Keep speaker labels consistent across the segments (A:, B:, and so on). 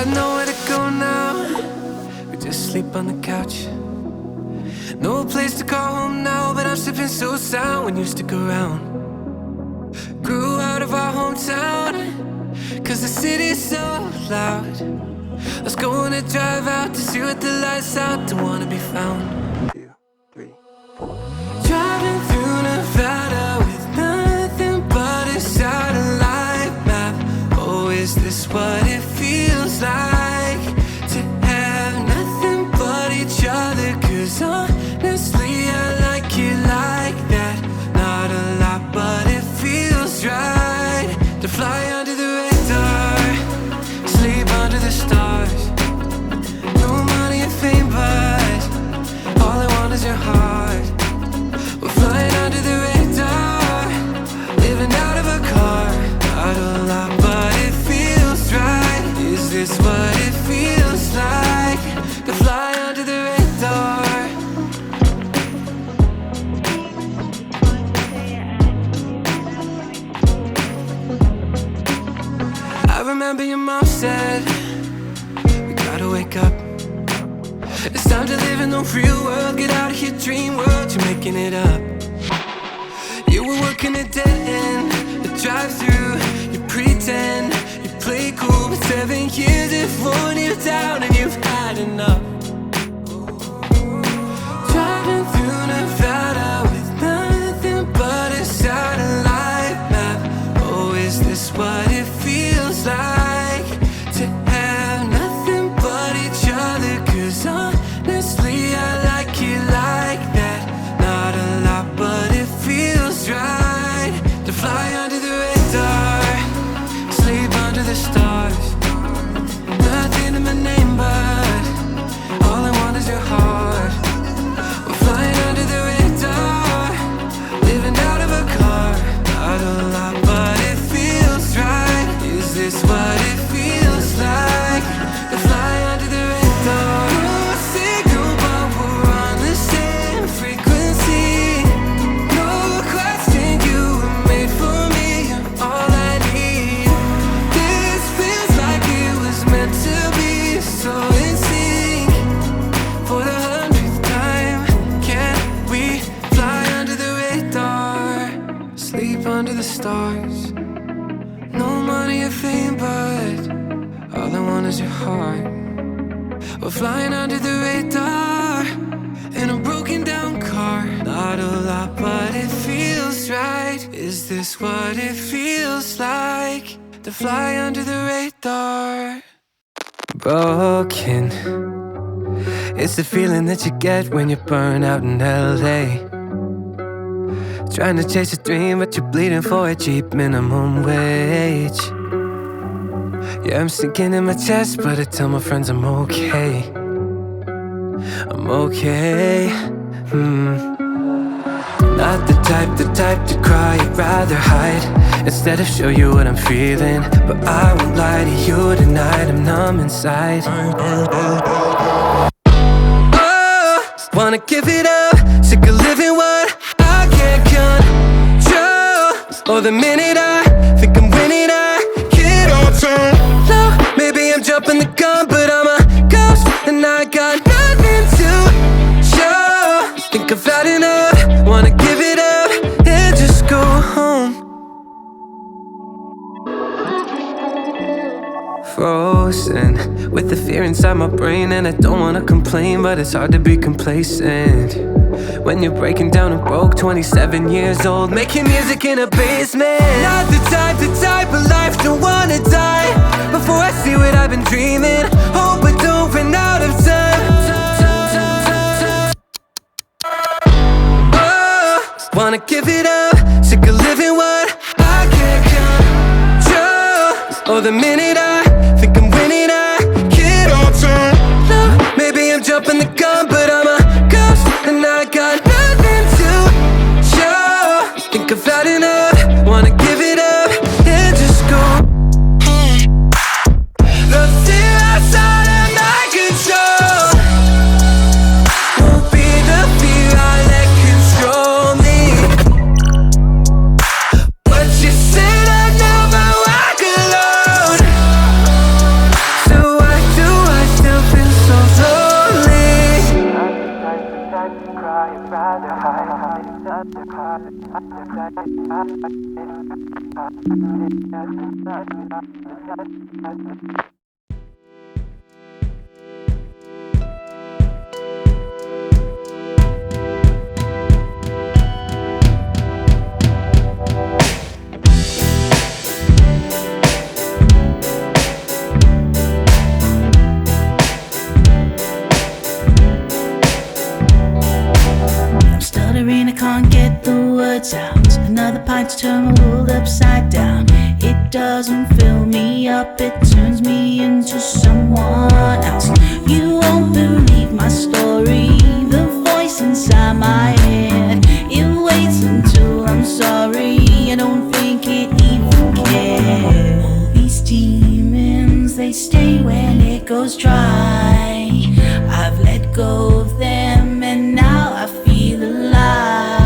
A: got nowhere to go now. We just sleep on the couch. No place to call home now, but I'm sipping so sound when you stick around. Grew out of our hometown, cause the city's so loud. Let's go on a drive out to see what the lights out, don't wanna be found.
B: 2, 3, 4.
A: Driving through Nevada with nothing but a satellite map. Oh, is this what it feels like to have nothing but each other? Cause honestly I like it like that. Not a lot but it feels right to fly under the radar, sleep under the stars. No money and fame but all I want is your heart. We're flying under the radar, living out of a car. Not a lot but it feels right. Is this what it feels like to fly under the radar? I remember your mom said, we gotta wake up. It's time to live in the real world. Get out of your dream world, you're making it up. You were working a dead end, a drive-through. You pretend, you play cool, but 7 years have worn you down and you've had enough. Driving through Nevada with nothing but a satellite map. Oh, is this what it feels like to have nothing but each other? Cause honestly I like it like that. Not a lot but it feels right to fly under the radar, sleep under the stars. Nothing in my name but all I want is your heart. We're flying under the radar, living out of a car. Not a lot but it feels right. Is this what it feels like to fly under the radar? No signal but we're on the same frequency. No question, you were made for me, you're all I need. This feels like it was meant to be, so in sync. For the 100th time, can we fly under the radar, sleep under the stars? No money or fame, but all I want is your heart. We're flying under the radar in a broken down car. Not a lot, but it feels right. Is this what it feels like to fly under the radar? Broken, it's the feeling that you get when you burn out in LA. Trying to chase a dream, but you're bleeding for a cheap minimum wage. Yeah, I'm sinking in my chest, but I tell my friends I'm okay. I'm okay. Not the type to cry, I'd rather hide instead of show you what I'm feeling. But I won't lie to you tonight, I'm numb inside. Oh, wanna give it up, sick of living what I can't control. Or the minute I think I'm winning, I get all turn low. Maybe I'm jumping the gun, but I'm a ghost and I got nothing to show. Think I've had enough, wanna give it up and just go home. Frozen with the fear inside my brain, and I don't wanna complain, but it's hard to be complacent when you're breaking down and broke, 27 years old, making music in a basement. Not the type of life to wanna die before I see what I've been dreaming. Hope I don't run out of time. Oh, wanna give it up, sick of living what I can't control. Or the minute I think I'm winning, I get all turned low. Maybe I'm jumping the gun, but I'm a ghost and I got nothing to show. Think I've had enough, wanna give it up and just go home. The fear outside of my control won't be the fear I let control me. What you said I never walk alone, so I
C: I can't get the words out. Another pint to turn my world upside down. It doesn't fill me up, it turns me into someone else. You won't believe my story. The voice inside my head, it waits until I'm sorry. I don't think it even cares. All these demons, they stay when it goes dry. I've let go of them and now I feel alive.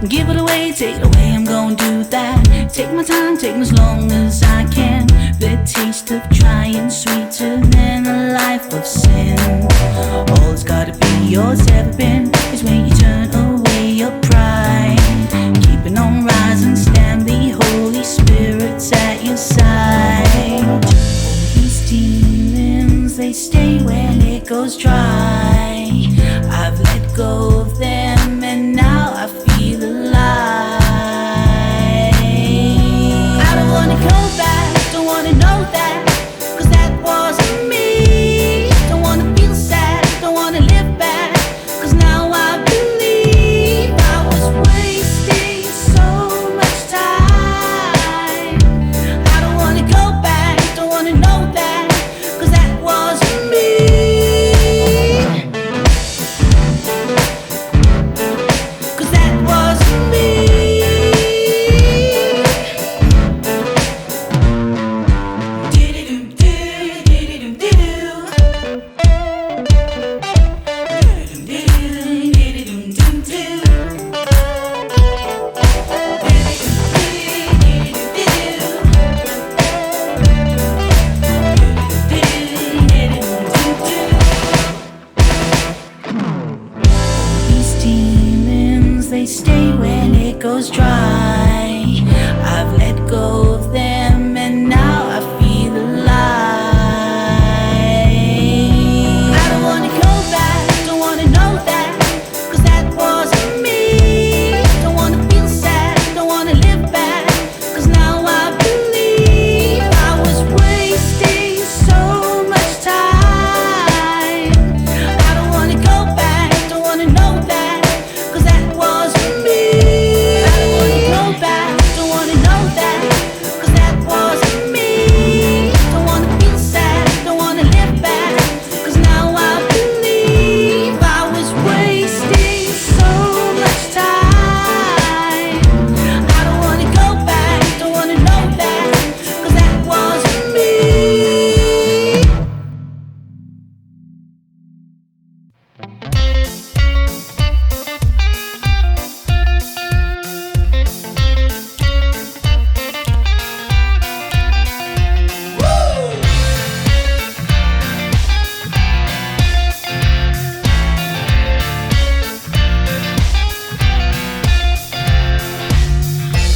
C: Give it away, take it away, I'm gonna do that. Take my time, take as long as I can. The taste of trying sweeter than a life of sin. All it's gotta be yours ever been is when you turn away your pride. Keeping on rising, stand the Holy Spirit's at your side. All these demons, they stay when it goes dry. I've let go of them and now I feel alive. I don't wanna go back, don't wanna know that, 'cause that wasn't me. Don't wanna feel sad, don't wanna live back, 'cause now I believe I was wasting so much time. I don't wanna go back, don't wanna know that, 'cause that wasn't me. They stay when it goes dry. I've let go of them and now I feel alive. I don't wanna go back, don't wanna know that, 'cause that wasn't me. Don't wanna feel sad, don't wanna live back, 'cause now I believe I was wasting so much time. I don't wanna go back, don't wanna know that, 'cause that wasn't me. I don't wanna go back, don't wanna know that, 'cause that wasn't me. Don't wanna feel sad, don't wanna live back, 'cause now I believe I was wasting so much time. I don't wanna go back, don't wanna know that, 'cause that wasn't me.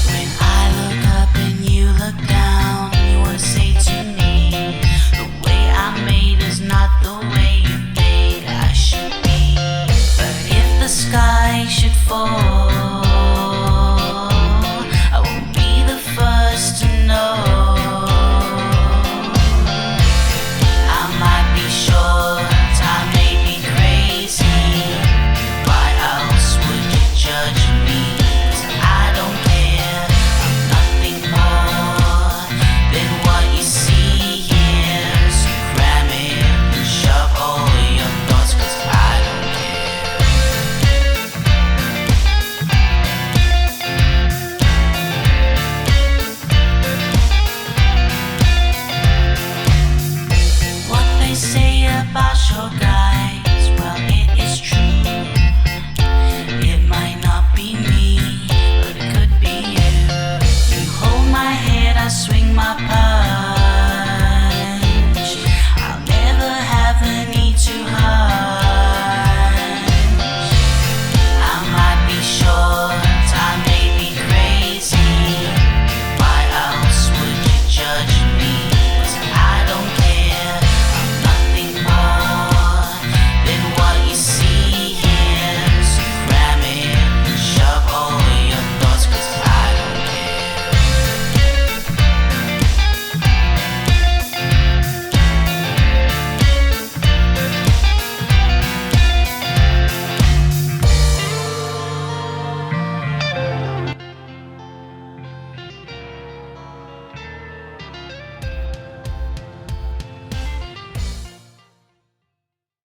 C: When I look up and you look down, you wanna say to me, the way I made is not the way you made I should be. But if the sky should fall